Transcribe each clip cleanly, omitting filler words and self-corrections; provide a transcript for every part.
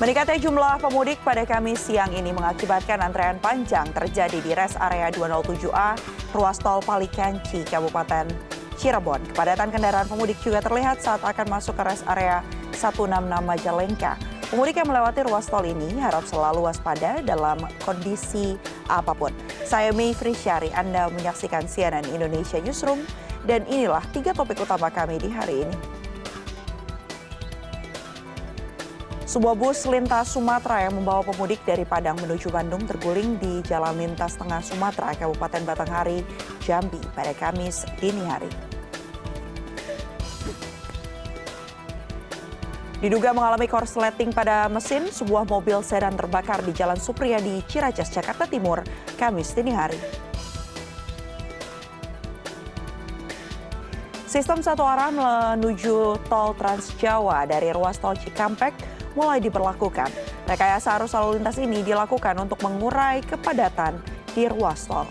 Meningkatnya jumlah pemudik pada Kamis siang ini mengakibatkan antrean panjang terjadi di res area 207A, ruas tol Palikanci, Kabupaten Cirebon. Kepadatan kendaraan pemudik juga terlihat saat akan masuk ke res area 166 Majalengka. Pemudik yang melewati ruas tol ini harap selalu waspada dalam kondisi apapun. Saya Mei Frisyari, Anda menyaksikan CNN Indonesia Newsroom, dan inilah 3 topik utama kami di hari ini. Sebuah bus lintas Sumatera yang membawa pemudik dari Padang menuju Bandung terguling di Jalan Lintas Tengah Sumatera, Kabupaten Batanghari, Jambi pada Kamis dini hari. Diduga mengalami korsleting pada mesin, sebuah mobil sedan terbakar di Jalan Supriyadi, Ciracas, Jakarta Timur, Kamis dini hari. Sistem satu arah menuju tol Trans Jawa dari ruas tol Cikampek mulai diberlakukan. Rekayasa arus lalu lintas ini dilakukan untuk mengurai kepadatan di ruas tol.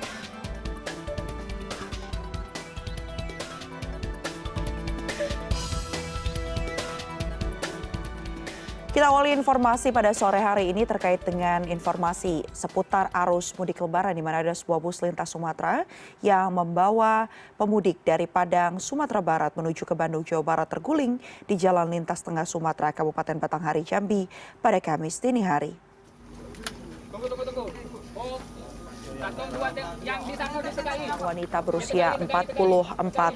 Kita awali informasi pada sore hari ini terkait dengan informasi seputar arus mudik lebaran, di mana ada sebuah bus lintas Sumatera yang membawa pemudik dari Padang, Sumatera Barat menuju ke Bandung, Jawa Barat terguling di Jalan Lintas Tengah Sumatera, Kabupaten Batanghari, Jambi pada Kamis dini hari. Wanita berusia 44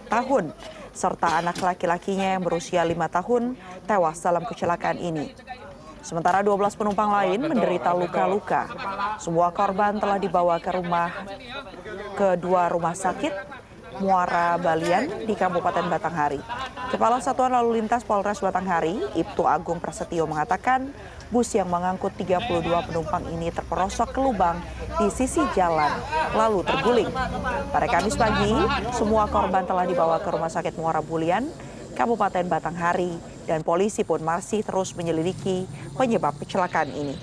tahun serta anak laki-lakinya yang berusia 5 tahun tewas dalam kecelakaan ini. Sementara 12 penumpang lain menderita luka-luka. Semua korban telah dibawa ke dua rumah sakit Muara Balian di Kabupaten Batanghari. Kepala Satuan Lalu Lintas Polres Batanghari, Ibtu Agung Prasetyo, mengatakan bus yang mengangkut 32 penumpang ini terperosok ke lubang di sisi jalan lalu terguling. Pada Kamis pagi, semua korban telah dibawa ke Rumah Sakit Muara Balian, Kabupaten Batanghari, dan polisi pun masih terus menyelidiki penyebab kecelakaan ini.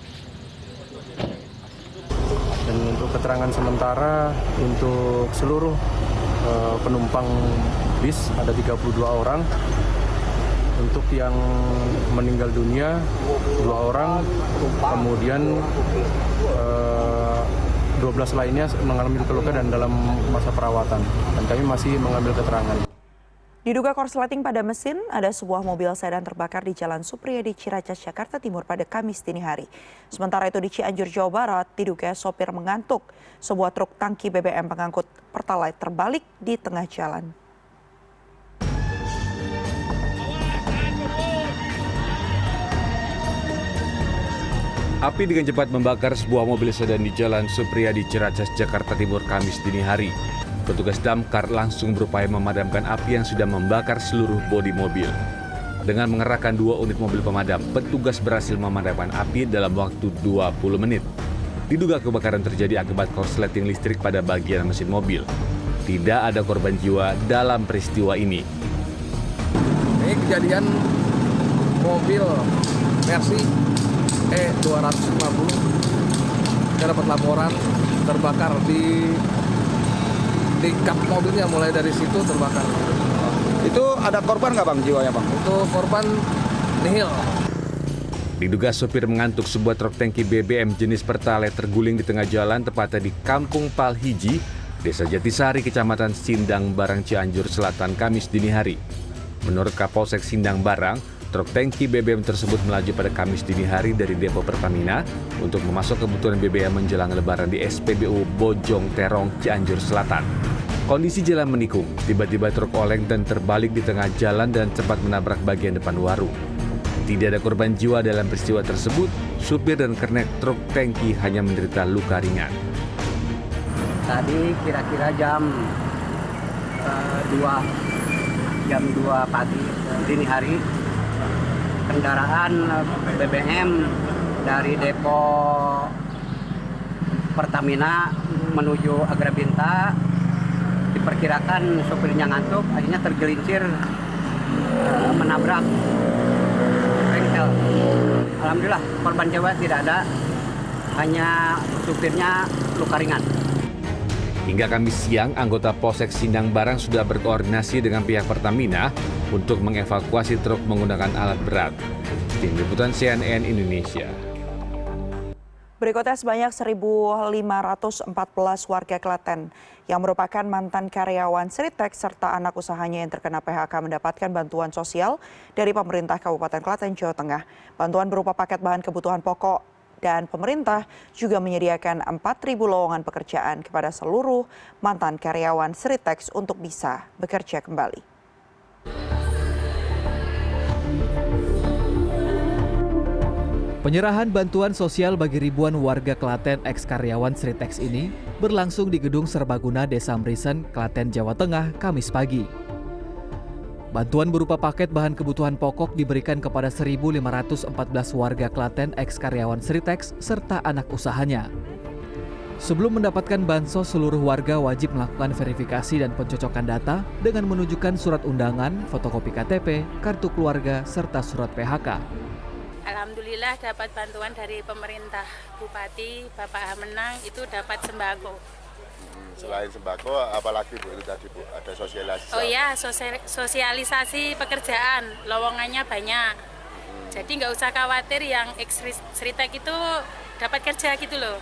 Dan untuk keterangan sementara untuk seluruh penumpang bis ada 32 orang. Untuk yang meninggal dunia 2 orang, kemudian 12 lainnya mengalami luka-luka dan dalam masa perawatan. Dan kami masih mengambil keterangan. Diduga korsleting pada mesin, ada sebuah mobil sedan terbakar di Jalan Supriyadi, Ciracas, Jakarta Timur pada Kamis dini hari. Sementara itu di Cianjur, Jawa Barat, diduga sopir mengantuk. Sebuah truk tangki BBM pengangkut Pertalite terbalik di tengah jalan. Api dengan cepat membakar sebuah mobil sedan di Jalan Supriyadi, Ciracas, Jakarta Timur, Kamis dini hari. Petugas damkar langsung berupaya memadamkan api yang sudah membakar seluruh bodi mobil. Dengan mengerahkan 2 unit mobil pemadam, petugas berhasil memadamkan api dalam waktu 20 menit. Diduga kebakaran terjadi akibat korsleting listrik pada bagian mesin mobil. Tidak ada korban jiwa dalam peristiwa ini. Ini kejadian mobil Mercy E250. Kita dapat laporan terbakar di kap mobilnya, mulai dari situ terbakar. Itu ada korban nggak Bang jiwanya Bang? Itu korban nihil. Diduga sopir mengantuk, sebuah truk tangki BBM jenis Pertalite terguling di tengah jalan tepatnya di Kampung Palhiji, Desa Jatisari, Kecamatan Sindang Barang, Cianjur Selatan, Kamis dini hari. Menurut Kapolsek Sindang Barang, truk tangki BBM tersebut melaju pada Kamis dini hari dari depo Pertamina untuk memasok kebutuhan BBM menjelang Lebaran di SPBU Bojong Terong, Cianjur Selatan. Kondisi jalan menikung, tiba-tiba truk oleng dan terbalik di tengah jalan dan cepat menabrak bagian depan warung. Tidak ada korban jiwa dalam peristiwa tersebut, supir dan kernet truk tangki hanya menderita luka ringan. Tadi kira-kira jam 2 pagi dini hari, kendaraan BBM dari depo Pertamina menuju Agrabinta, diperkirakan sopirnya ngantuk, akhirnya tergelincir menabrak bengkel. Alhamdulillah korban jiwa tidak ada, hanya supirnya luka ringan. Hingga Kamis siang, anggota Polsek Sindang Barang sudah berkoordinasi dengan pihak Pertamina untuk mengevakuasi truk menggunakan alat berat. Tim Liputan CNN Indonesia. Berikutnya sebanyak 1.514 warga Klaten yang merupakan mantan karyawan Sritex serta anak usahanya yang terkena PHK mendapatkan bantuan sosial dari pemerintah Kabupaten Klaten, Jawa Tengah. Bantuan berupa paket bahan kebutuhan pokok dan pemerintah juga menyediakan 4.000 lowongan pekerjaan kepada seluruh mantan karyawan Sritex untuk bisa bekerja kembali. Penyerahan bantuan sosial bagi ribuan warga Klaten ex-karyawan Sritex ini berlangsung di Gedung Serbaguna Desa Mrisen, Klaten, Jawa Tengah, Kamis pagi. Bantuan berupa paket bahan kebutuhan pokok diberikan kepada 1.514 warga Klaten ex-karyawan Sritex serta anak usahanya. Sebelum mendapatkan bansos, seluruh warga wajib melakukan verifikasi dan pencocokan data dengan menunjukkan surat undangan, fotokopi KTP, kartu keluarga, serta surat PHK. Alhamdulillah dapat bantuan dari pemerintah Bupati Bapak Hamenang itu dapat sembako. Selain sembako, apalagi Bu itu tadi Bu ada sosialisasi. Oh ya, sosialisasi pekerjaan, lowongannya banyak. Jadi nggak usah khawatir yang ex-Sritex itu dapat kerja gitu loh.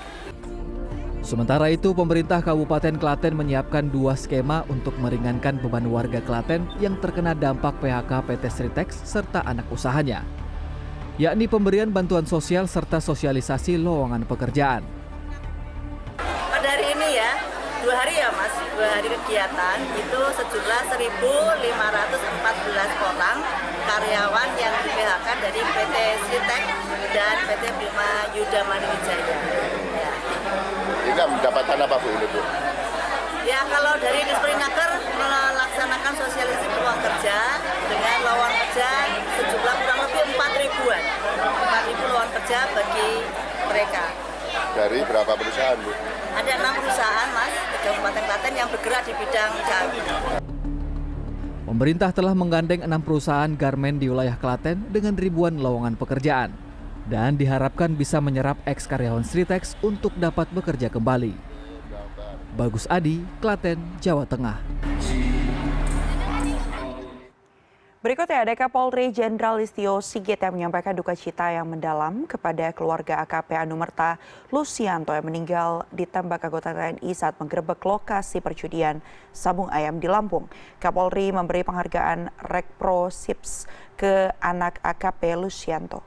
Sementara itu, pemerintah Kabupaten Klaten menyiapkan 2 skema untuk meringankan beban warga Klaten yang terkena dampak PHK PT Sritex serta anak usahanya, yakni pemberian bantuan sosial serta sosialisasi lowongan pekerjaan. Pada hari ini ya, 2 hari ya Mas, 2 hari kegiatan itu sejumlah 1.514 orang karyawan yang di PHK dari PT Sritex dan PT Bima Yuda Maniwijaya. Ya. Ini mendapatkan apa Bu ini Bu? Ya kalau dari Disperinaker melaksanakan sosialisasi peluang kerja dengan lowongan kerja sejumlah kurang lebih 4.000-an. 4.000 lowongan kerja bagi mereka. Dari berapa perusahaan Bu? Ada 6 perusahaan Mas di Kabupaten Klaten yang bergerak di bidang jamu. Pemerintah telah menggandeng 6 perusahaan garmen di wilayah Klaten dengan ribuan lowongan pekerjaan dan diharapkan bisa menyerap ex-karyawan Sritex untuk dapat bekerja kembali. Bagus Adi, Klaten, Jawa Tengah. Berikutnya ada Kapolri Jenderal Listio Sigit yang menyampaikan duka cita yang mendalam kepada keluarga AKP Anumerta Lusianto yang meninggal ditembak anggota TNI saat menggerebek lokasi perjudian sabung ayam di Lampung. Kapolri memberi penghargaan Rekpro Sips ke anak AKP Lusianto.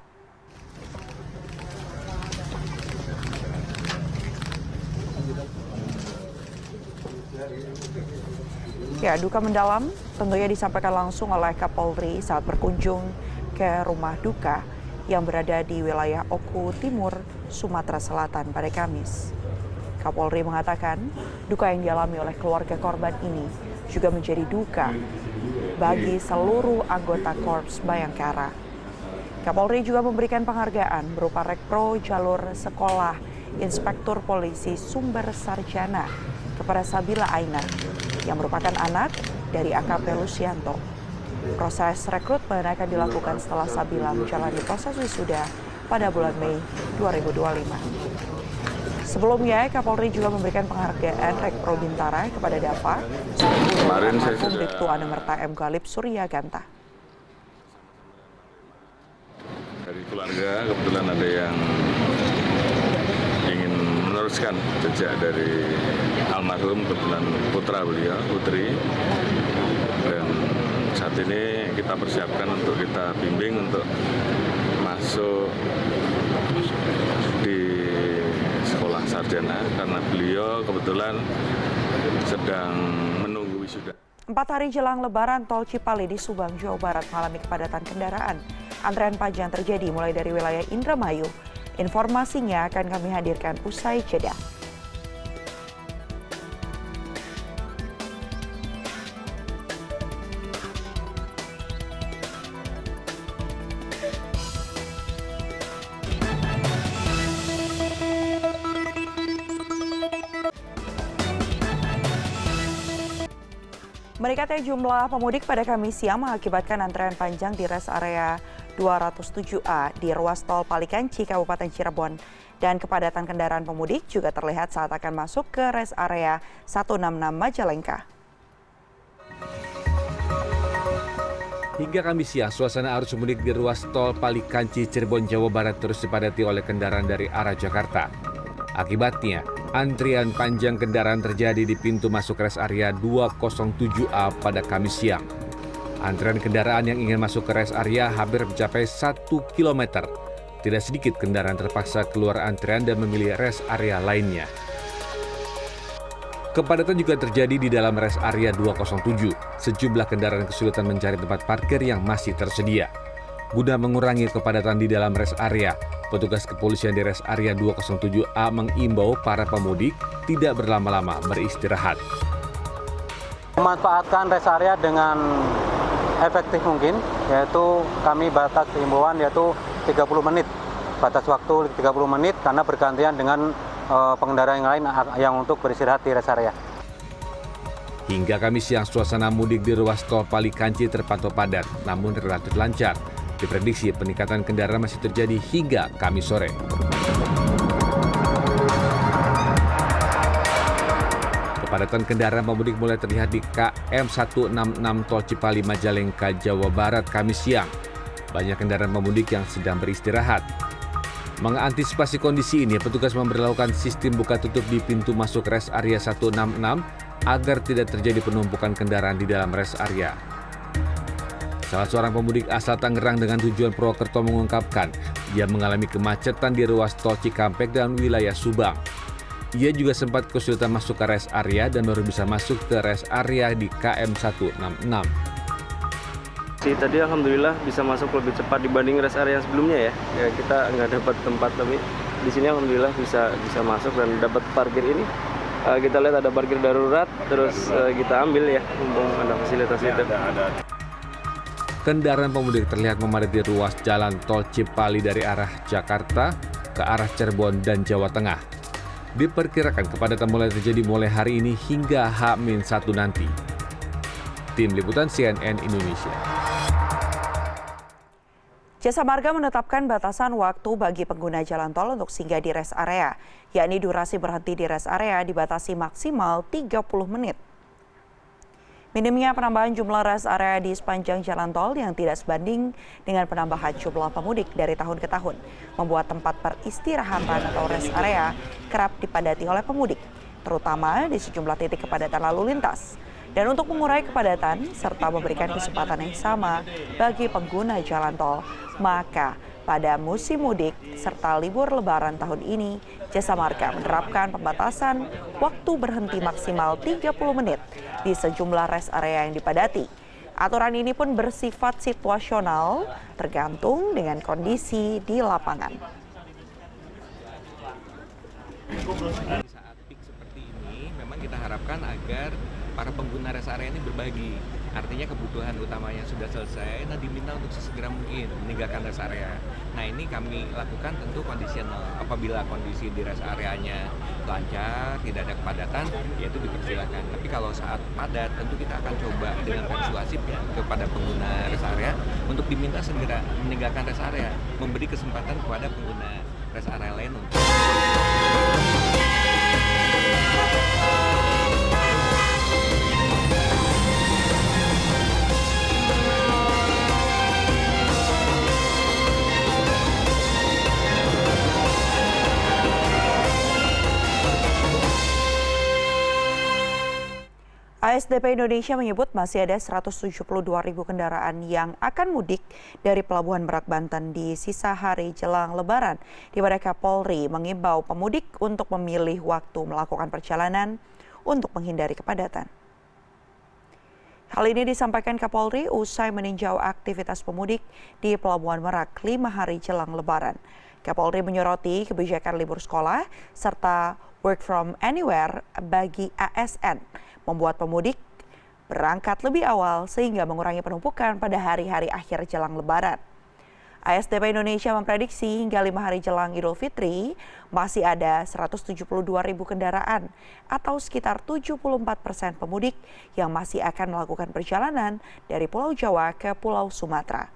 Ya, duka mendalam tentunya disampaikan langsung oleh Kapolri saat berkunjung ke rumah duka yang berada di wilayah Oku Timur, Sumatera Selatan pada Kamis. Kapolri mengatakan duka yang dialami oleh keluarga korban ini juga menjadi duka bagi seluruh anggota Korps Bayangkara. Kapolri juga memberikan penghargaan berupa Rekpro Jalur Sekolah Inspektur Polisi Sumber Sarjana kepada Sabila Aina yang merupakan anak dari AKP Lusianto. Proses rekrutmen akan dilakukan setelah Sabila menjalani proses wisuda pada bulan Mei 2025. Sebelumnya, Kapolri juga memberikan penghargaan Rekpro Bintara kepada Dava, Kemarin saya almarhum Bribtu Anumerta M. Galib Surya Ganta. Dari keluarga kebetulan ada yang ingin meneruskan jejak dari almarhum, kebetulan putra beliau, putri. Dan saat ini kita persiapkan untuk kita bimbing untuk masuk di sekolah sarjana karena beliau kebetulan sedang menunggu wisuda. 4 hari jelang Lebaran, Tol Cipali di Subang, Jawa Barat mengalami kepadatan kendaraan. Antrean panjang terjadi mulai dari wilayah Indramayu. Informasinya akan kami hadirkan usai jeda. Meningkatnya jumlah pemudik pada Kamis siang mengakibatkan antrean panjang di rest area 207A di ruas tol Palikanci, Kabupaten Cirebon. Dan kepadatan kendaraan pemudik juga terlihat saat akan masuk ke rest area 166 Majalengka. Hingga Kamis siang, suasana arus mudik di ruas tol Palikanci, Cirebon, Jawa Barat terus dipadati oleh kendaraan dari arah Jakarta. Akibatnya, antrian panjang kendaraan terjadi di pintu masuk rest area 207A pada Kamis siang. Antrian kendaraan yang ingin masuk ke rest area hampir mencapai 1 km. Tidak sedikit kendaraan terpaksa keluar antrian dan memilih rest area lainnya. Kepadatan juga terjadi di dalam rest area 207. Sejumlah kendaraan kesulitan mencari tempat parkir yang masih tersedia. Guna mengurangi kepadatan di dalam rest area, petugas kepolisian di rest area 207A mengimbau para pemudik tidak berlama-lama beristirahat. Memanfaatkan rest area dengan efektif mungkin, yaitu kami batas himbauan yaitu 30 menit. Batas waktu 30 menit karena bergantian dengan pengendara yang lain yang untuk beristirahat di rest area. Hingga Kamis siang, suasana mudik di ruas tol Palikanci terpantau padat, namun relatif lancar. Diprediksi peningkatan kendaraan masih terjadi hingga Kamis sore. Kepadatan kendaraan pemudik mulai terlihat di KM 166 Tol Cipali Majalengka, Jawa Barat, Kamis siang. Banyak kendaraan pemudik yang sedang beristirahat. Mengantisipasi kondisi ini, petugas memberlakukan sistem buka tutup di pintu masuk rest area 166 agar tidak terjadi penumpukan kendaraan di dalam rest area. Salah seorang pemudik asal Tangerang dengan tujuan Purwokerto mengungkapkan ia mengalami kemacetan di ruas tol Cikampek dan wilayah Subang. Ia juga sempat kesulitan masuk ke rest area dan baru bisa masuk ke rest area di KM 166. Tadi alhamdulillah bisa masuk lebih cepat dibanding rest area yang sebelumnya ya. Kita nggak dapat tempat, tapi di sini alhamdulillah bisa masuk dan dapat parkir ini. Kita lihat ada parkir darurat, terus kita ambil ya, mumpung ada fasilitas itu. Kendaraan pemudik terlihat memadati ruas jalan tol Cipali dari arah Jakarta ke arah Cirebon dan Jawa Tengah. Diperkirakan kepadatan mulai terjadi mulai hari ini hingga H-1 nanti. Tim Liputan CNN Indonesia. Jasa Marga menetapkan batasan waktu bagi pengguna jalan tol untuk singgah di rest area, yakni durasi berhenti di rest area dibatasi maksimal 30 menit. Minimnya penambahan jumlah rest area di sepanjang jalan tol yang tidak sebanding dengan penambahan jumlah pemudik dari tahun ke tahun, membuat tempat peristirahatan atau rest area kerap dipadati oleh pemudik, terutama di sejumlah titik kepadatan lalu lintas. Dan untuk mengurai kepadatan serta memberikan kesempatan yang sama bagi pengguna jalan tol, maka pada musim mudik serta libur lebaran tahun ini, Jasa Marga menerapkan pembatasan waktu berhenti maksimal 30 menit di sejumlah rest area yang dipadati. Aturan ini pun bersifat situasional, tergantung dengan kondisi di lapangan. Saat peak seperti ini, memang kita harapkan agar para pengguna rest area ini berbagi. Artinya kebutuhan utama yang sudah selesai, nah diminta untuk sesegera mungkin meninggalkan rest area. Nah ini kami lakukan tentu kondisional. Apabila kondisi di rest areanya lancar, tidak ada kepadatan, yaitu dipersilakan. Tapi kalau saat padat, tentu kita akan coba dengan persuasif ya kepada pengguna rest area untuk diminta segera meninggalkan rest area, memberi kesempatan kepada pengguna rest area lain untuk ASDP Indonesia menyebut masih ada 172.000 kendaraan yang akan mudik dari Pelabuhan Merak, Banten di sisa hari jelang Lebaran, di mana Kapolri mengimbau pemudik untuk memilih waktu melakukan perjalanan untuk menghindari kepadatan. Hal ini disampaikan Kapolri usai meninjau aktivitas pemudik di Pelabuhan Merak 5 hari jelang Lebaran. Kapolri menyoroti kebijakan libur sekolah serta work from anywhere bagi ASN, membuat pemudik berangkat lebih awal sehingga mengurangi penumpukan pada hari-hari akhir jelang Lebaran. ASDP Indonesia memprediksi hingga 5 hari jelang Idul Fitri masih ada 172.000 kendaraan atau sekitar 74% pemudik yang masih akan melakukan perjalanan dari Pulau Jawa ke Pulau Sumatera.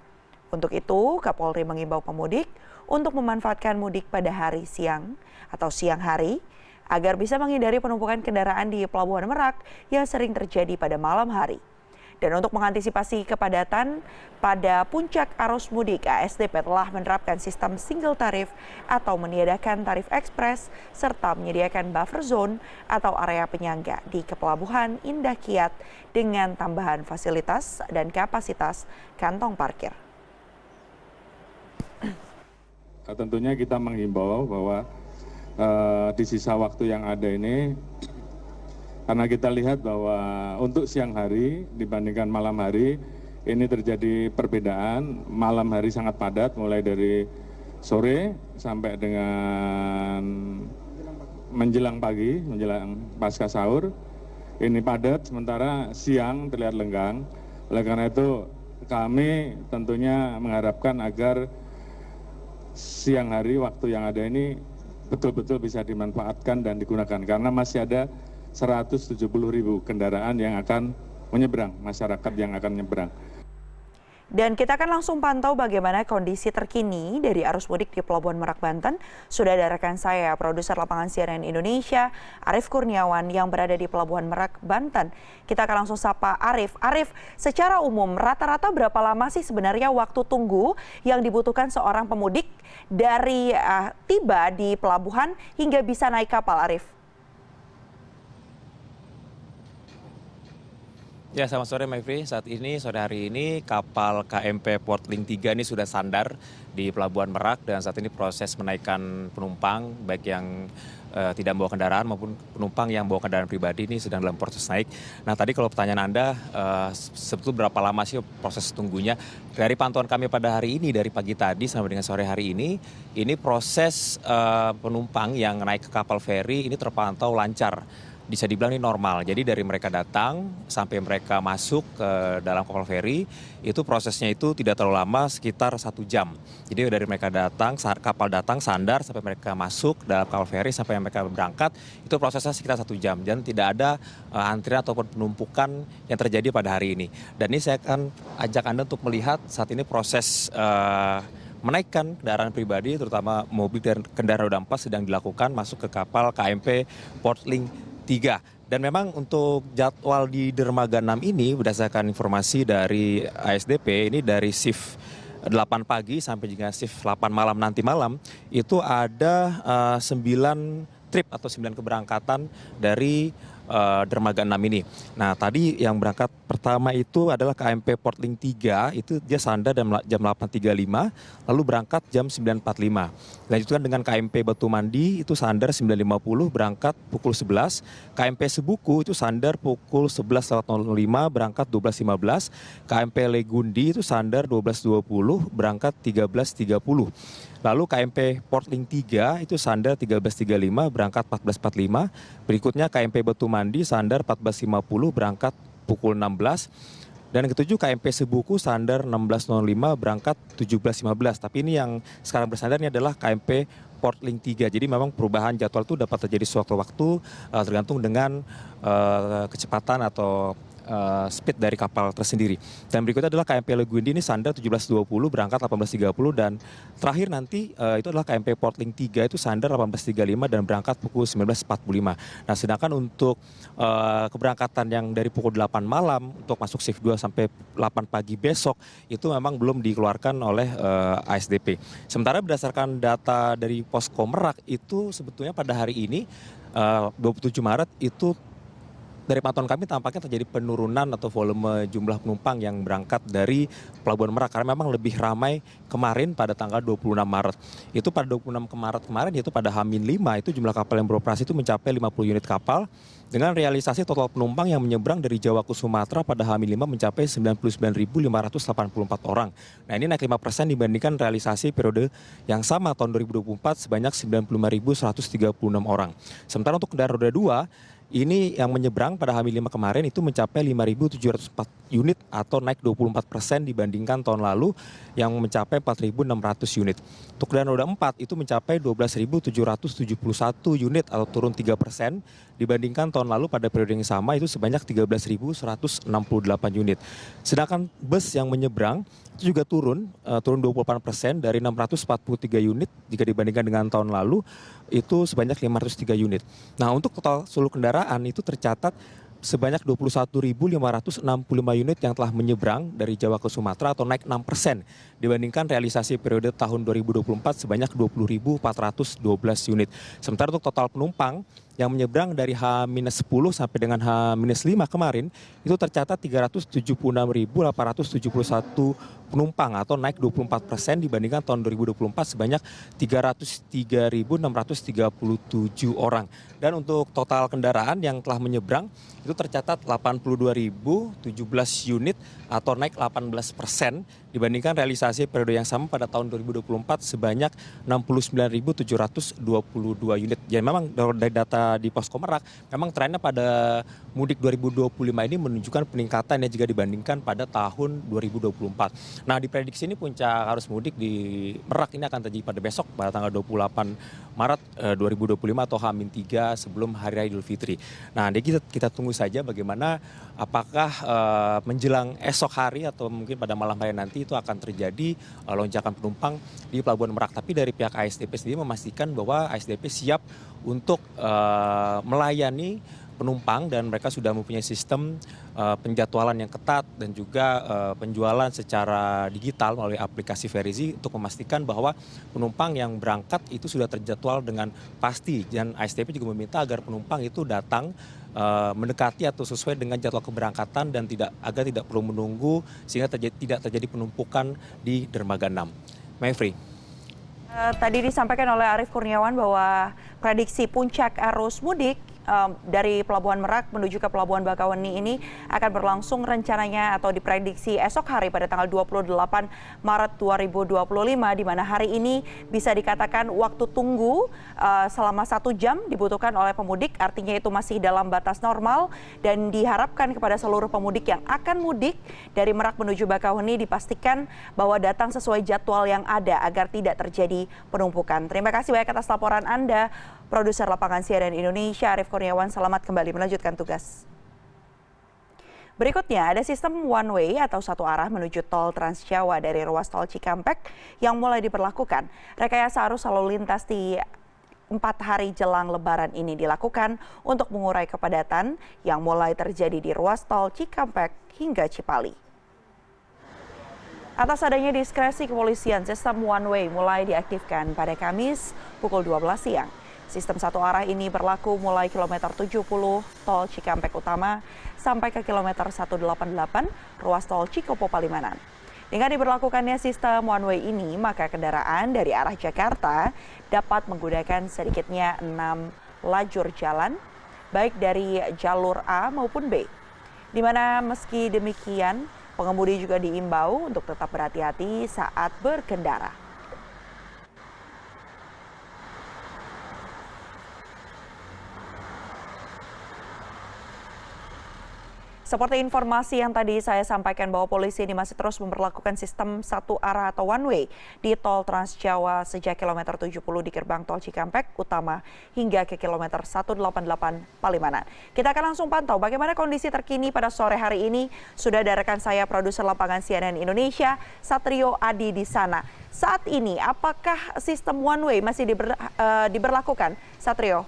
Untuk itu, Kapolri mengimbau pemudik untuk memanfaatkan mudik pada hari siang atau siang hari agar bisa menghindari penumpukan kendaraan di Pelabuhan Merak yang sering terjadi pada malam hari. Dan untuk mengantisipasi kepadatan pada puncak arus mudik, ASDP telah menerapkan sistem single tarif atau meniadakan tarif ekspres serta menyediakan buffer zone atau area penyangga di Kepelabuhan Indah Kiat dengan tambahan fasilitas dan kapasitas kantong parkir. Tentunya kita menghimbau bahwa di sisa waktu yang ada ini, karena kita lihat bahwa untuk siang hari dibandingkan malam hari ini terjadi perbedaan. Malam hari sangat padat mulai dari sore sampai dengan menjelang pagi, menjelang pasca sahur. Ini padat, sementara siang terlihat lenggang. Oleh karena itu kami tentunya mengharapkan agar siang hari waktu yang ada ini betul-betul bisa dimanfaatkan dan digunakan. Karena masih ada 170.000 kendaraan yang akan menyeberang, masyarakat yang akan menyeberang. Dan kita akan langsung pantau bagaimana kondisi terkini dari arus mudik di Pelabuhan Merak, Banten. Sudah ada rekan saya, produser lapangan CNN Indonesia, Arief Kurniawan yang berada di Pelabuhan Merak, Banten. Kita akan langsung sapa Arief. Arief, secara umum rata-rata berapa lama sih sebenarnya waktu tunggu yang dibutuhkan seorang pemudik dari tiba di pelabuhan hingga bisa naik kapal, Arief? Ya, selamat sore Maifri. Saat ini, sore hari ini, kapal KMP Portlink 3 ini sudah sandar di Pelabuhan Merak dan saat ini proses menaikkan penumpang, baik yang tidak membawa kendaraan maupun penumpang yang membawa kendaraan pribadi ini sedang dalam proses naik. Nah, tadi kalau pertanyaan Anda, sebetulnya berapa lama sih proses tunggunya? Dari pantauan kami pada hari ini, dari pagi tadi sampai dengan sore hari ini proses penumpang yang naik ke kapal feri ini terpantau lancar. Bisa dibilang ini normal. Jadi dari mereka datang sampai mereka masuk ke dalam kapal feri, itu prosesnya itu tidak terlalu lama, sekitar 1 jam. Jadi dari mereka datang, kapal datang, sandar, sampai mereka masuk dalam kapal feri, sampai mereka berangkat, itu prosesnya sekitar 1 jam. Dan tidak ada antrian ataupun penumpukan yang terjadi pada hari ini. Dan ini saya akan ajak Anda untuk melihat saat ini proses menaikkan kendaraan pribadi, terutama mobil dan kendaraan roda 4 sedang dilakukan masuk ke kapal KMP Portlink 3. Dan memang untuk jadwal di dermaga 6 ini berdasarkan informasi dari ASDP, ini dari shift 8 pagi sampai juga shift 8 malam nanti malam, itu ada 9 trip atau 9 keberangkatan dari dermaga 6 ini. Nah, tadi yang berangkat pertama itu adalah KMP Portlink 3, itu dia sandar jam 8.35, lalu berangkat jam 9.45. Lanjutkan dengan KMP Batu Mandi, itu sandar 9.50, berangkat pukul 11. KMP Sebuku itu sandar pukul 11.05, berangkat 12.15. KMP Legundi itu sandar 12.20, berangkat 13.30. Lalu KMP Portlink 3 itu sandar 13.35, berangkat 14.45. Berikutnya KMP Batu Mandi sandar 14.50, berangkat pukul 16. Dan yang ketujuh KMP Sebuku sandar 16.05, berangkat 17.15. Tapi ini yang sekarang bersandar ini adalah KMP Portlink 3. Jadi memang perubahan jadwal itu dapat terjadi sewaktu-waktu tergantung dengan kecepatan atau speed dari kapal tersendiri. Dan berikutnya adalah KMP Legundi ini sandar 17.20, berangkat 18.30, dan terakhir nanti itu adalah KMP Portlink 3 itu sandar 18.35 dan berangkat pukul 19.45. Nah, sedangkan untuk keberangkatan yang dari pukul 8 malam untuk masuk shift 2 sampai 8 pagi besok itu memang belum dikeluarkan oleh ASDP. Sementara berdasarkan data dari Posko Merak itu sebetulnya pada hari ini 27 Maret itu dari pantauan kami tampaknya terjadi penurunan atau volume jumlah penumpang yang berangkat dari Pelabuhan Merak karena memang lebih ramai kemarin pada tanggal 26 Maret. Itu pada 26 Maret kemarin, yaitu pada H-5 itu jumlah kapal yang beroperasi itu mencapai 50 unit kapal dengan realisasi total penumpang yang menyeberang dari Jawa ke Sumatera pada H-5 mencapai 99.584 orang. Nah, ini naik 5% dibandingkan realisasi periode yang sama tahun 2024 sebanyak 95.136 orang. Sementara untuk kendaraan roda 2 ini yang menyeberang pada H-5 kemarin itu mencapai 5.704 unit atau naik 24% dibandingkan tahun lalu yang mencapai 4.600 unit. Untuk kendaraan roda 4 itu mencapai 12.771 unit atau turun 3% dibandingkan tahun lalu pada periode yang sama itu sebanyak 13.168 unit. Sedangkan bus yang menyeberang itu juga turun 28% dari 643 unit jika dibandingkan dengan tahun lalu itu sebanyak 503 unit. Nah, untuk total seluruh kendaraan itu tercatat sebanyak 21.565 unit yang telah menyeberang dari Jawa ke Sumatera atau naik 6% dibandingkan realisasi periode tahun 2024 sebanyak 20.412 unit. Sementara untuk total penumpang yang menyeberang dari H-10 sampai dengan H-5 kemarin itu tercatat 376.871 penumpang atau naik 24% dibandingkan tahun 2024 sebanyak 303.637 orang. Dan untuk total kendaraan yang telah menyeberang itu tercatat 82.017 unit atau naik 18% dibandingkan realisasi periode yang sama pada tahun 2024 sebanyak 69.722 unit. Jadi memang dari data di Posko Merak, memang trennya pada mudik 2025 ini menunjukkan peningkatan jika dibandingkan pada tahun 2024. Nah, diprediksi ini puncak arus mudik di Merak ini akan terjadi pada besok pada tanggal 28 Maret 2025 atau H-3 sebelum Hari Raya Idul Fitri. Nah, kita tunggu saja bagaimana apakah menjelang esok hari atau mungkin pada malam hari nanti itu akan terjadi lonjakan penumpang di Pelabuhan Merak. Tapi dari pihak ASDP sendiri memastikan bahwa ASDP siap untuk melayani penumpang dan mereka sudah mempunyai sistem penjadwalan yang ketat dan juga penjualan secara digital melalui aplikasi Verizi untuk memastikan bahwa penumpang yang berangkat itu sudah terjadwal dengan pasti. Dan ASDP juga meminta agar penumpang itu datang mendekati atau sesuai dengan jadwal keberangkatan dan agar tidak perlu menunggu sehingga tidak terjadi penumpukan di dermaga 6. Mayfrey. Tadi disampaikan oleh Arief Kurniawan bahwa prediksi puncak arus mudik dari Pelabuhan Merak menuju ke Pelabuhan Bakauheni ini akan berlangsung rencananya atau diprediksi esok hari pada tanggal 28 Maret 2025, di mana hari ini bisa dikatakan waktu tunggu selama 1 jam dibutuhkan oleh pemudik, artinya itu masih dalam batas normal dan diharapkan kepada seluruh pemudik yang akan mudik dari Merak menuju Bakauheni dipastikan bahwa datang sesuai jadwal yang ada agar tidak terjadi penumpukan. Terima kasih banyak atas laporan Anda, produser lapangan CNN Indonesia Arief Kurniawan. Selamat kembali melanjutkan tugas. Berikutnya ada sistem one way atau satu arah menuju tol Trans Jawa dari ruas tol Cikampek yang mulai diberlakukan. Rekayasa arus lalu lintas di 4 hari jelang Lebaran ini dilakukan untuk mengurai kepadatan yang mulai terjadi di ruas tol Cikampek hingga Cipali. Atas adanya diskresi kepolisian, sistem one way mulai diaktifkan pada Kamis pukul 12 siang. Sistem satu arah ini berlaku mulai kilometer 70 tol Cikampek Utama sampai ke kilometer 188 ruas tol Cikopo Palimanan. Dengan diberlakukannya sistem one way ini, maka kendaraan dari arah Jakarta dapat menggunakan sedikitnya 6 lajur jalan, baik dari jalur A maupun B. Di mana meski demikian, pengemudi juga diimbau untuk tetap berhati-hati saat berkendara. Seperti informasi yang tadi saya sampaikan bahwa polisi ini masih terus memberlakukan sistem satu arah atau one way di tol Trans Jawa sejak kilometer 70 di gerbang tol Cikampek Utama hingga ke kilometer 188 Palimanan. Kita akan langsung pantau bagaimana kondisi terkini pada sore hari ini. Sudah ada rekan saya produser lapangan CNN Indonesia Satrio Adi di sana. Saat ini apakah sistem one way masih diberlakukan, Satrio?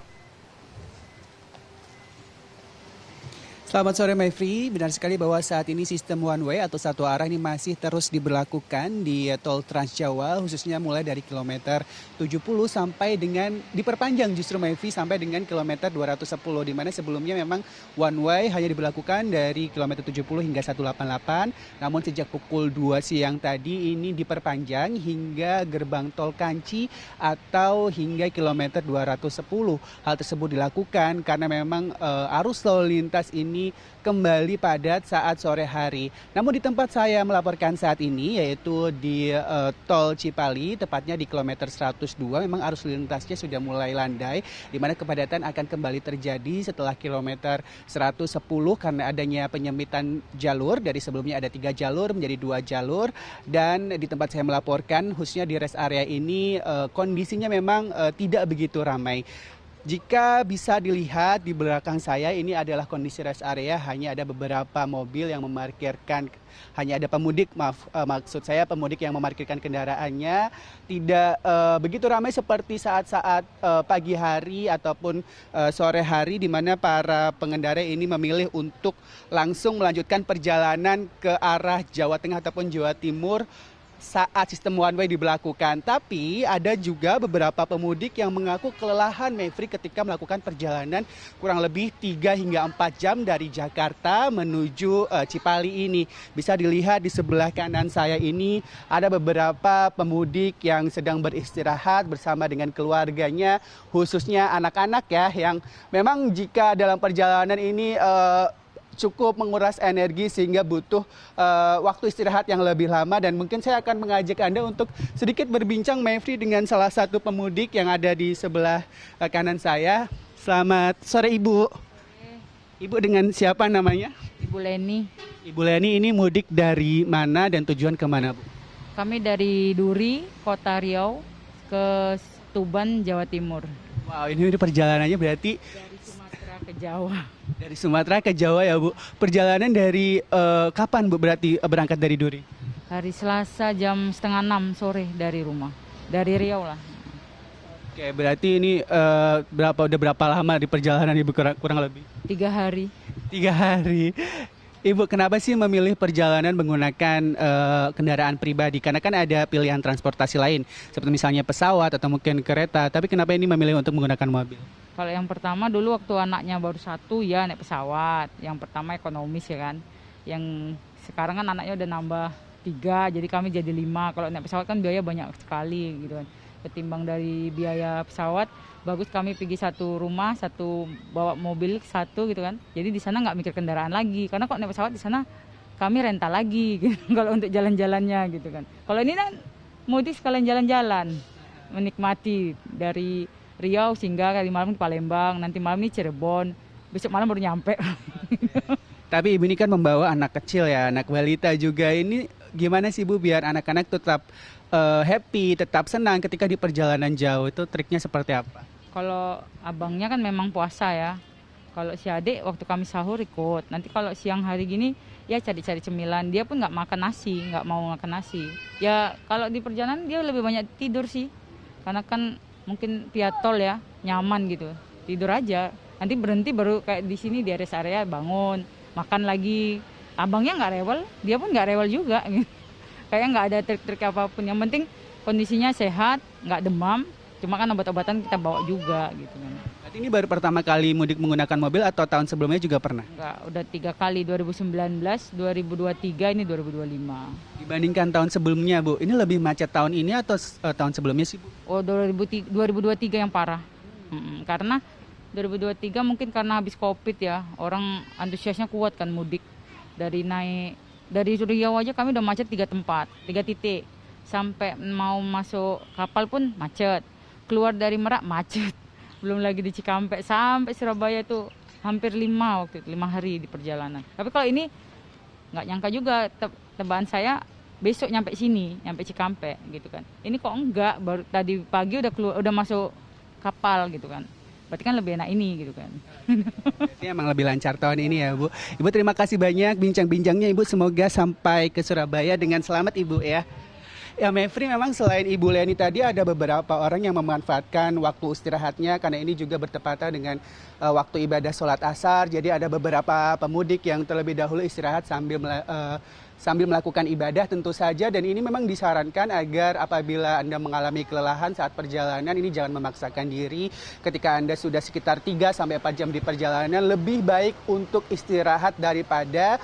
Selamat sore Mayfrey, benar sekali bahwa saat ini sistem one way atau satu arah ini masih terus diberlakukan di tol Trans Jawa, khususnya mulai dari kilometer 70 sampai dengan diperpanjang justru Mayfrey sampai dengan kilometer 210, di mana sebelumnya memang one way hanya diberlakukan dari kilometer 70 hingga 188, namun sejak pukul 2 siang tadi ini diperpanjang hingga gerbang tol Kanci atau hingga kilometer 210. Hal tersebut dilakukan karena memang arus lalu lintas ini kembali padat saat sore hari. Namun di tempat saya melaporkan saat ini yaitu di tol Cipali, tepatnya di kilometer 102, memang arus lintasnya sudah mulai landai, di mana kepadatan akan kembali terjadi setelah kilometer 110 karena adanya penyempitan jalur. Dari sebelumnya ada 3 jalur menjadi 2 jalur, dan di tempat saya melaporkan khususnya di rest area ini kondisinya memang tidak begitu ramai. Jika bisa dilihat di belakang saya ini adalah kondisi rest area, hanya ada beberapa mobil yang memarkirkan, hanya ada pemudik, maksud saya pemudik yang memarkirkan kendaraannya, tidak begitu ramai seperti saat-saat pagi hari ataupun sore hari di mana para pengendara ini memilih untuk langsung melanjutkan perjalanan ke arah Jawa Tengah ataupun Jawa Timur saat sistem one way diberlakukan. Tapi ada juga beberapa pemudik yang mengaku kelelahan, Mevri, ketika melakukan perjalanan kurang lebih 3 hingga 4 jam dari Jakarta menuju Cipali ini. Bisa dilihat di sebelah kanan saya ini ada beberapa pemudik yang sedang beristirahat bersama dengan keluarganya, khususnya anak-anak ya, yang memang jika dalam perjalanan ini cukup menguras energi sehingga butuh waktu istirahat yang lebih lama. Dan mungkin saya akan mengajak Anda untuk sedikit berbincang, Mevri, dengan salah satu pemudik yang ada di sebelah kanan saya. Selamat sore, Ibu. Ibu dengan siapa namanya? Ibu Leni. Ibu Leni ini mudik dari mana dan tujuan kemana, Bu? Kami dari Duri, Kota Riau, ke Tuban, Jawa Timur. Wow, ini perjalanannya berarti dari Sumatera ke Jawa. Dari Sumatera ke Jawa ya, Bu. Perjalanan dari kapan, Bu, berarti berangkat dari Duri? Hari Selasa jam 5:30 sore dari rumah. Dari Riau lah. Oke, berarti ini udah berapa lama di perjalanan, Ibu, kurang lebih? 3 hari. 3 hari. Ibu, kenapa sih memilih perjalanan menggunakan kendaraan pribadi? Karena kan ada pilihan transportasi lain, seperti misalnya pesawat atau mungkin kereta. Tapi kenapa ini memilih untuk menggunakan mobil? Kalau yang pertama dulu waktu anaknya baru 1 ya naik pesawat. Yang pertama ekonomis ya kan. Yang sekarang kan anaknya udah nambah 3, jadi kami jadi 5. Kalau naik pesawat kan biaya banyak sekali gitu kan. Ketimbang dari biaya pesawat, bagus kami pergi satu rumah, satu bawa mobil satu gitu kan. Jadi di sana nggak mikir kendaraan lagi. Karena kok naik pesawat di sana kami rental lagi gitu, kalau untuk jalan-jalannya gitu kan. Kalau ini kan mudik sekalian jalan-jalan, menikmati dari Riau sehingga kali malam di Palembang, nanti malam ini Cirebon, besok malam baru nyampe. Tapi Ibu ini kan membawa anak kecil ya, anak balita juga. Ini gimana sih, Bu, biar anak-anak tetap happy, tetap senang ketika di perjalanan jauh? Itu triknya seperti apa? Kalau abangnya kan memang puasa ya. Kalau si adik waktu kami sahur ikut. Nanti kalau siang hari gini ya cari-cari cemilan. Dia pun nggak makan nasi, nggak mau makan nasi. Ya kalau di perjalanan dia lebih banyak tidur sih. Karena kan mungkin via tol ya, nyaman gitu. Tidur aja. Nanti berhenti baru kayak di sini di rest area bangun, makan lagi. Abangnya nggak rewel, dia pun nggak rewel juga. Kayaknya nggak ada trik-trik apapun. Yang penting kondisinya sehat, nggak demam. Cuma kan obat-obatan kita bawa juga gitu kan. Berarti ini baru pertama kali mudik menggunakan mobil atau tahun sebelumnya juga pernah? Enggak, udah 3 kali, 2019, 2023, ini 2025. Dibandingkan tahun sebelumnya, Bu, ini lebih macet tahun ini atau tahun sebelumnya sih, Bu? Oh, 2023 yang parah. Karena 2023 mungkin karena habis Covid ya, orang antusiasnya kuat kan mudik. Dari Riau aja kami udah macet 3 tempat, 3 titik. Sampai mau masuk kapal pun macet. Keluar dari Merak macet. Belum lagi di Cikampek sampai Surabaya itu hampir 5 waktu itu, 5 hari di perjalanan. Tapi kalau ini nggak nyangka juga, tebaan saya besok nyampe sini, nyampe Cikampek gitu kan. Ini kok enggak, baru tadi pagi udah masuk kapal gitu kan. Berarti kan lebih enak ini gitu kan. Berarti emang lebih lancar tahun ini ya, Bu. Ibu terima kasih banyak bincang-bincangnya, Ibu. Semoga sampai ke Surabaya dengan selamat, Ibu ya. Ya, Mevri, memang selain Ibu Leni tadi ada beberapa orang yang memanfaatkan waktu istirahatnya karena ini juga bertepatan dengan waktu ibadah sholat asar. Jadi ada beberapa pemudik yang terlebih dahulu istirahat sambil melakukan ibadah tentu saja. Dan ini memang disarankan agar apabila Anda mengalami kelelahan saat perjalanan, ini jangan memaksakan diri. Ketika Anda sudah sekitar 3-4 jam di perjalanan, lebih baik untuk istirahat daripada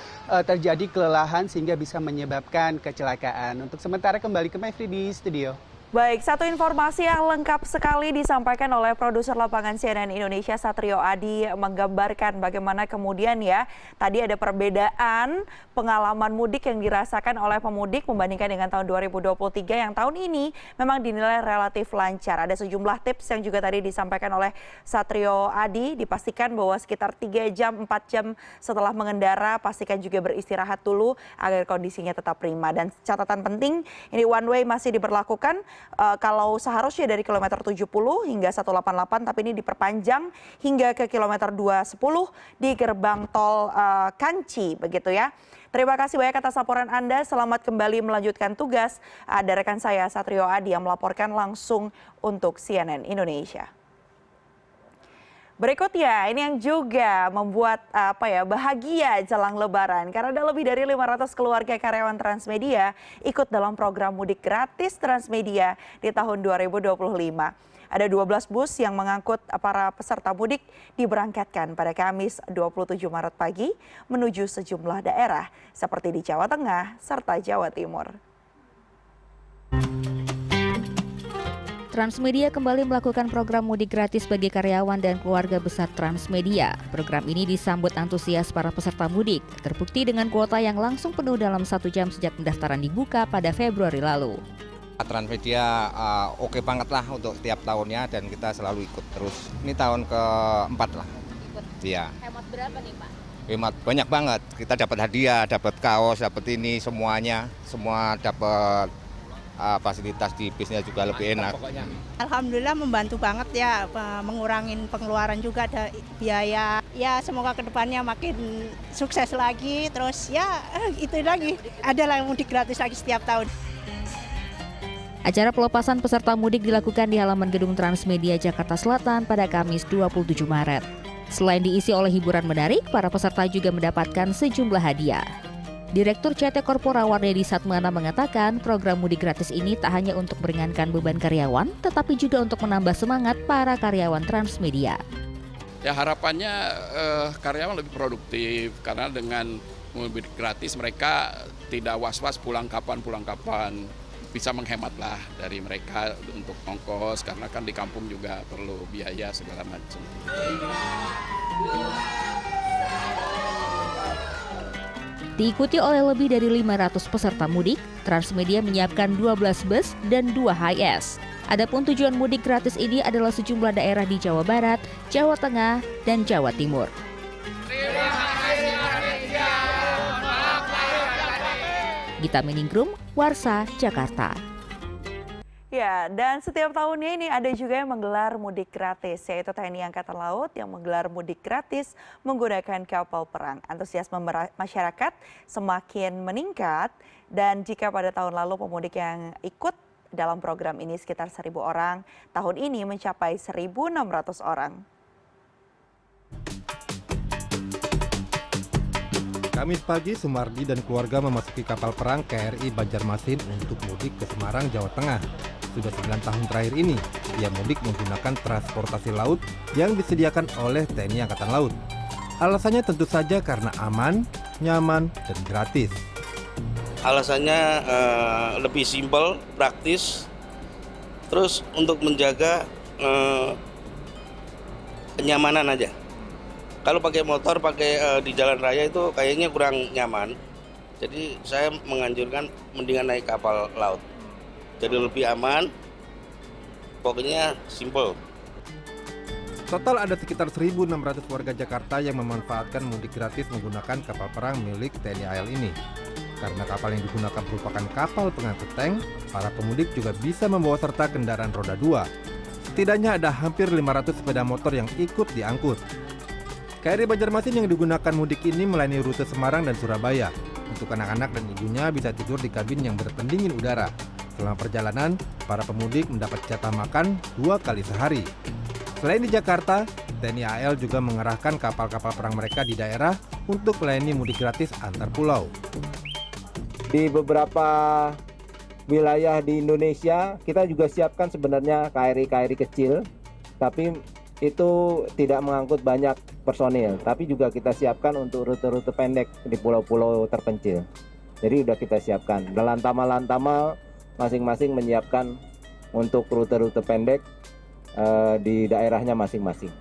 terjadi kelelahan sehingga bisa menyebabkan kecelakaan. Untuk sementara kembali ke Mevri di studio. Baik, satu informasi yang lengkap sekali disampaikan oleh produser lapangan CNN Indonesia Satrio Adi, menggambarkan bagaimana kemudian ya tadi ada perbedaan pengalaman mudik yang dirasakan oleh pemudik membandingkan dengan tahun 2023 yang tahun ini memang dinilai relatif lancar. Ada sejumlah tips yang juga tadi disampaikan oleh Satrio Adi, dipastikan bahwa sekitar 3 jam 4 jam setelah mengendara pastikan juga beristirahat dulu agar kondisinya tetap prima. Dan catatan penting, ini one way masih diberlakukan kalau seharusnya dari kilometer 70 hingga 188, tapi ini diperpanjang hingga ke kilometer 210 di gerbang tol Kanci, begitu ya. Terima kasih banyak atas laporan Anda. Selamat kembali melanjutkan tugas. Ada rekan saya Satrio Adi yang melaporkan langsung untuk CNN Indonesia. Berikutnya, ini yang juga membuat bahagia jelang Lebaran karena ada lebih dari 500 keluarga karyawan Transmedia ikut dalam program mudik gratis Transmedia di tahun 2025. Ada 12 bus yang mengangkut para peserta mudik diberangkatkan pada Kamis 27 Maret pagi menuju sejumlah daerah seperti di Jawa Tengah serta Jawa Timur. Transmedia kembali melakukan program mudik gratis bagi karyawan dan keluarga besar Transmedia. Program ini disambut antusias para peserta mudik, terbukti dengan kuota yang langsung penuh dalam 1 jam sejak pendaftaran dibuka pada Februari lalu. Transmedia oke banget lah untuk setiap tahunnya dan kita selalu ikut terus. Ini tahun keempat lah. Iya. Hemat berapa nih Pak? Hemat banyak banget. Kita dapat hadiah, dapat kaos, dapat ini semuanya. Semua dapat fasilitas di bisnya juga lebih enak. Alhamdulillah membantu banget ya, mengurangin pengeluaran juga ada biaya. Ya semoga kedepannya makin sukses lagi, terus ya itu lagi, adalah mudik gratis lagi setiap tahun. Acara pelepasan peserta mudik dilakukan di halaman gedung Transmedia Jakarta Selatan pada Kamis 27 Maret. Selain diisi oleh hiburan menarik, para peserta juga mendapatkan sejumlah hadiah. Direktur CT Corpora Wardedi Satmana mengatakan program mudik gratis ini tak hanya untuk meringankan beban karyawan, tetapi juga untuk menambah semangat para karyawan Transmedia. Ya harapannya karyawan lebih produktif karena dengan mudik gratis mereka tidak was-was pulang kapan, bisa menghematlah dari mereka untuk ongkos karena kan di kampung juga perlu biaya segala macam. Diikuti oleh lebih dari 500 peserta mudik, Transmedia menyiapkan 12 bus dan 2 HiAce. Adapun tujuan mudik gratis ini adalah sejumlah daerah di Jawa Barat, Jawa Tengah, dan Jawa Timur. Gita Meningrum, Warsa, Jakarta. Ya, dan setiap tahunnya ini ada juga yang menggelar mudik gratis, yaitu TNI Angkatan Laut yang menggelar mudik gratis menggunakan kapal perang. Antusiasme masyarakat semakin meningkat dan jika pada tahun lalu pemudik yang ikut dalam program ini sekitar 1.000 orang, tahun ini mencapai 1.600 orang. Kamis pagi, Sumardi dan keluarga memasuki kapal perang KRI Banjarmasin untuk mudik ke Semarang, Jawa Tengah. Sudah 9 tahun terakhir ini, ia mudik menggunakan transportasi laut yang disediakan oleh TNI Angkatan Laut. Alasannya tentu saja karena aman, nyaman, dan gratis. Alasannya lebih simpel, praktis, terus untuk menjaga kenyamanan aja. Kalau pakai motor, pakai di jalan raya itu kayaknya kurang nyaman. Jadi saya menganjurkan mendingan naik kapal laut. Jadi lebih aman, pokoknya simple. Total ada sekitar 1.600 warga Jakarta yang memanfaatkan mudik gratis menggunakan kapal perang milik TNI AL ini. Karena kapal yang digunakan merupakan kapal pengangkut tank, para pemudik juga bisa membawa serta kendaraan roda 2. Setidaknya ada hampir 500 sepeda motor yang ikut diangkut. KRI Banjarmasin yang digunakan mudik ini melayani rute Semarang dan Surabaya. Untuk anak-anak dan ibunya bisa tidur di kabin yang berpendingin udara. Selama perjalanan, para pemudik mendapat jatah makan 2 kali sehari. Selain di Jakarta, TNI AL juga mengerahkan kapal-kapal perang mereka di daerah untuk melayani mudik gratis antar pulau. Di beberapa wilayah di Indonesia, kita juga siapkan sebenarnya KRI-KRI kecil, tapi itu tidak mengangkut banyak personil, tapi juga kita siapkan untuk rute-rute pendek di pulau-pulau terpencil. Jadi sudah kita siapkan. Dan Lantama masing-masing menyiapkan untuk rute-rute pendek di daerahnya masing-masing.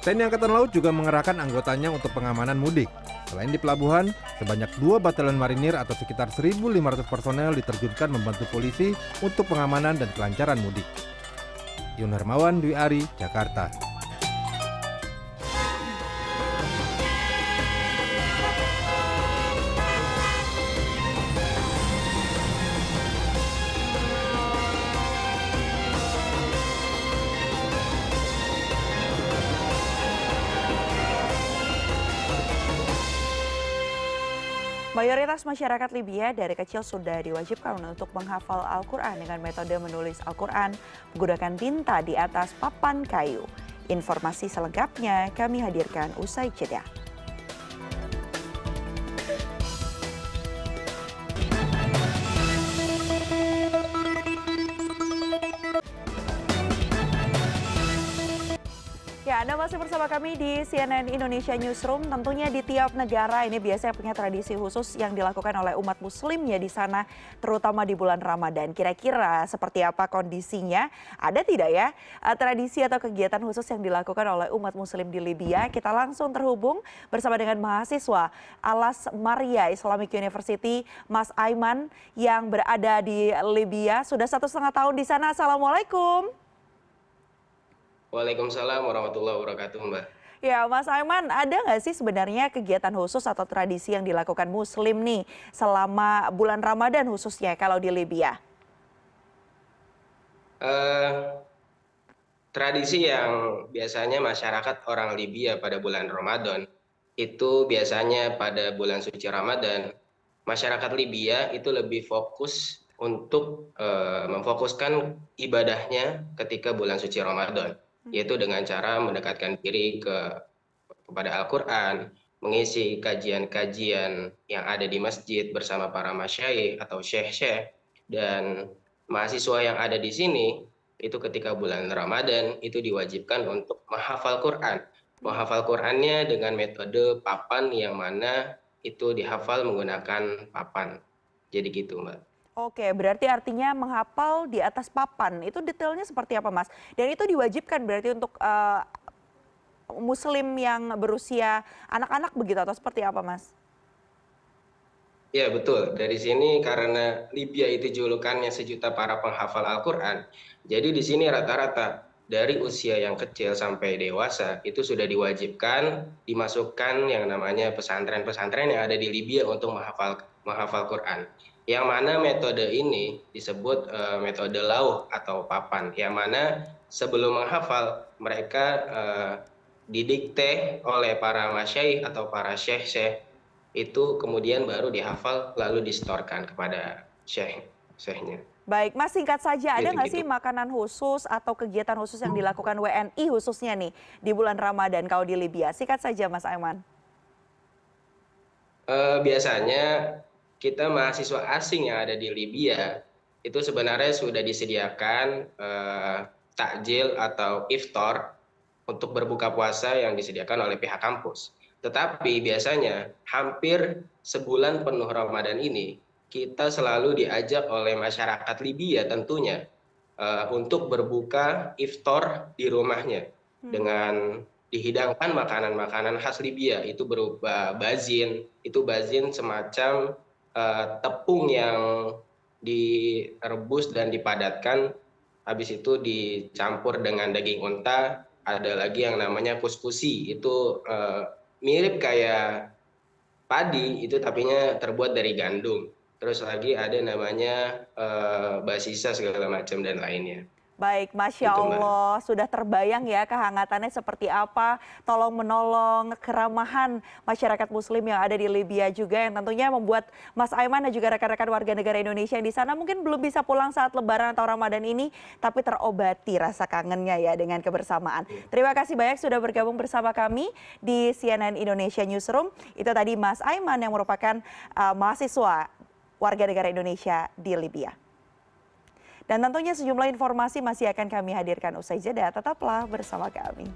TNI Angkatan Laut juga mengerahkan anggotanya untuk pengamanan mudik. Selain di pelabuhan, sebanyak 2 batalion marinir atau sekitar 1.500 personel diterjunkan membantu polisi untuk pengamanan dan kelancaran mudik. Yun Hermawan, Dwi Ari, Jakarta. Mayoritas masyarakat Libya dari kecil sudah diwajibkan untuk menghafal Al-Quran dengan metode menulis Al-Quran menggunakan tinta di atas papan kayu. Informasi selengkapnya kami hadirkan usai jeda. Ya, Anda masih bersama kami di CNN Indonesia Newsroom. Tentunya di tiap negara ini biasanya punya tradisi khusus yang dilakukan oleh umat muslim ya di sana, terutama di bulan Ramadan. Kira-kira seperti apa kondisinya? Ada tidak ya tradisi atau kegiatan khusus yang dilakukan oleh umat muslim di Libya? Kita langsung terhubung bersama dengan mahasiswa Alas Maria Islamic University, Mas Aiman yang berada di Libya. Sudah 1,5 tahun di sana. Assalamualaikum. Waalaikumsalam warahmatullahi wabarakatuh, Mbak. Ya, Mas Aiman, ada nggak sih sebenarnya kegiatan khusus atau tradisi yang dilakukan Muslim nih selama bulan Ramadan khususnya kalau di Libya? Tradisi yang biasanya masyarakat orang Libya pada bulan Ramadan itu biasanya pada bulan suci Ramadan, masyarakat Libya itu lebih fokus untuk memfokuskan ibadahnya ketika bulan suci Ramadan. Yaitu dengan cara mendekatkan diri kepada Al-Quran, mengisi kajian-kajian yang ada di masjid bersama para masyayikh atau syekh-syekh, dan mahasiswa yang ada di sini itu ketika bulan Ramadan itu diwajibkan untuk menghafal Quran. Menghafal Qurannya dengan metode papan yang mana itu dihafal menggunakan papan. Jadi gitu, Mbak. Oke, berarti artinya menghafal di atas papan. Itu detailnya seperti apa, Mas? Dan itu diwajibkan berarti untuk Muslim yang berusia anak-anak begitu atau seperti apa, Mas? Ya, betul. Dari sini karena Libya itu julukannya sejuta para penghafal Al-Quran. Jadi di sini rata-rata dari usia yang kecil sampai dewasa itu sudah diwajibkan dimasukkan yang namanya pesantren-pesantren yang ada di Libya untuk menghafal Quran. Yang mana metode ini disebut metode lauh atau papan, yang mana sebelum menghafal mereka didikte oleh para masyayikh atau para syekh-syekh, itu kemudian baru dihafal lalu distorkan kepada syekhnya. Baik, Mas, singkat saja, ada nggak Gitu. sih makanan khusus atau kegiatan khusus yang dilakukan WNI khususnya nih di bulan Ramadan kalau di Libya? Singkat saja, Mas Aiman. Biasanya kita mahasiswa asing yang ada di Libya itu sebenarnya sudah disediakan takjil atau iftar untuk berbuka puasa yang disediakan oleh pihak kampus. Tetapi biasanya hampir sebulan penuh Ramadan ini kita selalu diajak oleh masyarakat Libya tentunya untuk berbuka iftar di rumahnya dengan dihidangkan makanan-makanan khas Libya, itu berupa bazin. Itu bazin semacam tepung yang direbus dan dipadatkan, habis itu dicampur dengan daging unta. Ada lagi yang namanya kuskusi, itu mirip kayak padi, itu tapinya terbuat dari gandum. Terus lagi ada namanya basisa segala macam dan lainnya. Baik, Masya Allah, sudah terbayang ya kehangatannya seperti apa, tolong menolong, keramahan masyarakat Muslim yang ada di Libya juga yang tentunya membuat Mas Aiman dan juga rekan-rekan warga negara Indonesia yang di sana mungkin belum bisa pulang saat Lebaran atau Ramadan ini, tapi terobati rasa kangennya ya dengan kebersamaan. Terima kasih banyak sudah bergabung bersama kami di CNN Indonesia Newsroom. Itu tadi Mas Aiman yang merupakan mahasiswa warga negara Indonesia di Libya. Dan tentunya sejumlah informasi masih akan kami hadirkan usai jeda. Tetaplah bersama kami.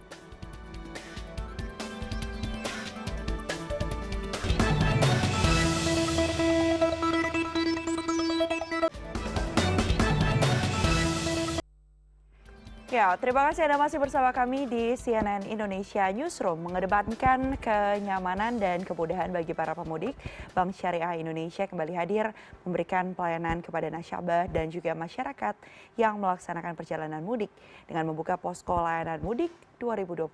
Ya, terima kasih Anda masih bersama kami di CNN Indonesia Newsroom. Mengedepankan kenyamanan dan kemudahan bagi para pemudik, Bank Syariah Indonesia kembali hadir memberikan pelayanan kepada nasabah dan juga masyarakat yang melaksanakan perjalanan mudik dengan membuka posko layanan mudik 2025.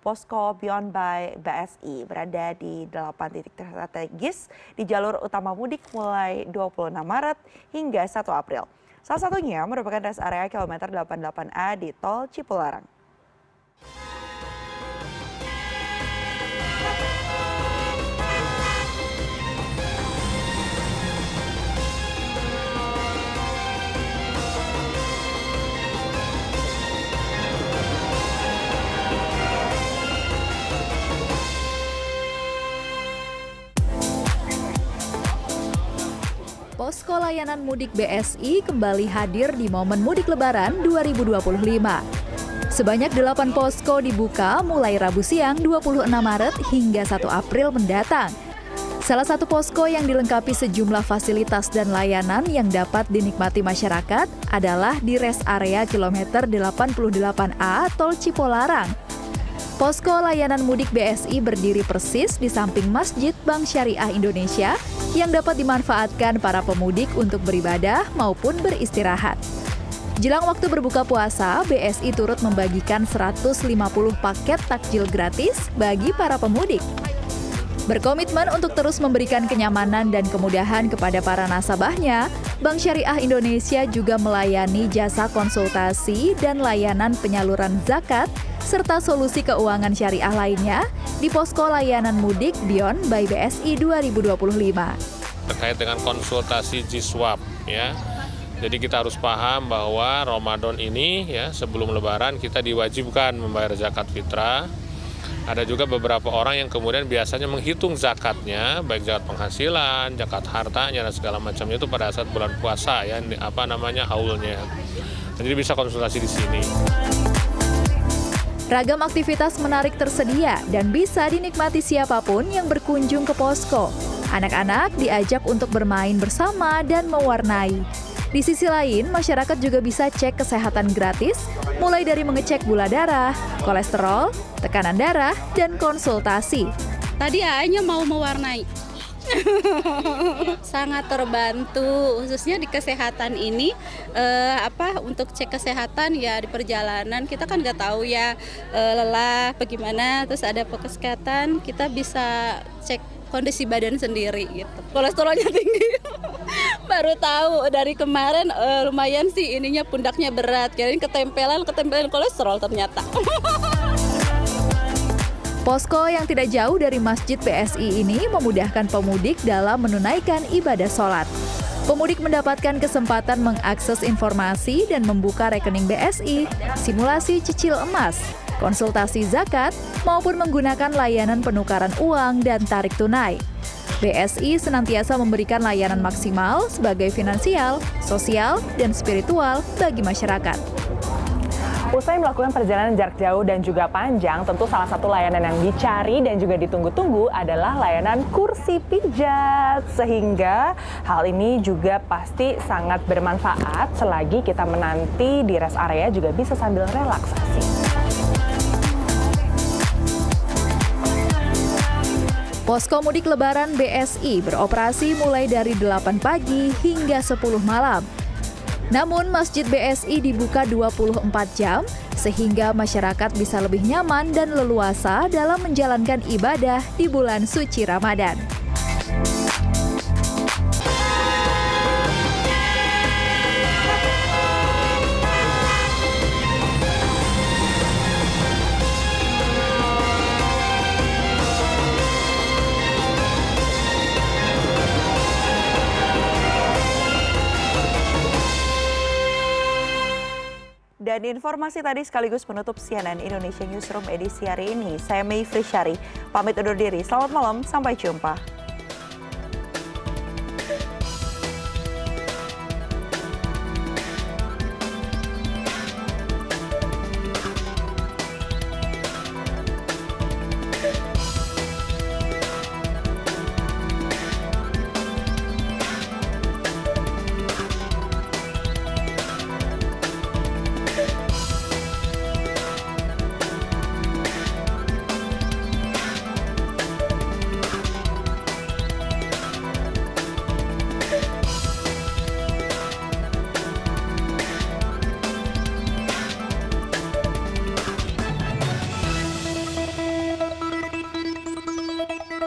Posko Beyond by BSI berada di 8 titik strategis di jalur utama mudik mulai 26 Maret hingga 1 April. Salah satunya merupakan rest area kilometer 88A di Tol Cipularang. Posko Layanan Mudik BSI kembali hadir di momen Mudik Lebaran 2025. Sebanyak 8 posko dibuka mulai Rabu siang 26 Maret hingga 1 April mendatang. Salah satu posko yang dilengkapi sejumlah fasilitas dan layanan yang dapat dinikmati masyarakat adalah di rest area kilometer 88A Tol Cipolarang. Posko layanan mudik BSI berdiri persis di samping Masjid Bank Syariah Indonesia yang dapat dimanfaatkan para pemudik untuk beribadah maupun beristirahat. Jelang waktu berbuka puasa, BSI turut membagikan 150 paket takjil gratis bagi para pemudik. Berkomitmen untuk terus memberikan kenyamanan dan kemudahan kepada para nasabahnya, Bank Syariah Indonesia juga melayani jasa konsultasi dan layanan penyaluran zakat serta solusi keuangan syariah lainnya di posko layanan mudik Beyond by BSI 2025. Terkait dengan konsultasi Jiswap, ya. Jadi kita harus paham bahwa Ramadan ini, ya, sebelum Lebaran kita diwajibkan membayar zakat fitrah. Ada juga beberapa orang yang kemudian biasanya menghitung zakatnya, baik zakat penghasilan, zakat hartanya dan segala macamnya itu pada saat bulan puasa, ya, haulnya. Jadi bisa konsultasi di sini. Ragam aktivitas menarik tersedia dan bisa dinikmati siapapun yang berkunjung ke posko. Anak-anak diajak untuk bermain bersama dan mewarnai. Di sisi lain, masyarakat juga bisa cek kesehatan gratis, mulai dari mengecek gula darah, kolesterol, tekanan darah, dan konsultasi. Tadi hanya mau mewarnai. Sangat terbantu, khususnya di kesehatan ini. Untuk cek kesehatan ya di perjalanan kita kan nggak tahu ya lelah bagaimana, terus ada kesehatan kita bisa cek kondisi badan sendiri gitu. Kolesterolnya tinggi. Baru tahu dari kemarin lumayan sih ininya pundaknya berat. Kirain ketempelan kolesterol ternyata. Posko yang tidak jauh dari Masjid BSI ini memudahkan pemudik dalam menunaikan ibadah sholat. Pemudik mendapatkan kesempatan mengakses informasi dan membuka rekening BSI, simulasi cicil emas, konsultasi zakat, maupun menggunakan layanan penukaran uang dan tarik tunai. BSI senantiasa memberikan layanan maksimal sebagai finansial, sosial, dan spiritual bagi masyarakat. Usai melakukan perjalanan jarak jauh dan juga panjang, tentu salah satu layanan yang dicari dan juga ditunggu-tunggu adalah layanan kursi pijat. Sehingga hal ini juga pasti sangat bermanfaat selagi kita menanti di rest area juga bisa sambil relaksasi. Posko Mudik Lebaran BSI beroperasi mulai dari 8 pagi hingga 10 malam. Namun Masjid BSI dibuka 24 jam sehingga masyarakat bisa lebih nyaman dan leluasa dalam menjalankan ibadah di bulan suci Ramadan. Dan informasi tadi sekaligus menutup CNN Indonesia Newsroom edisi hari ini. Saya Mayfri Syari, pamit undur diri. Selamat malam, sampai jumpa.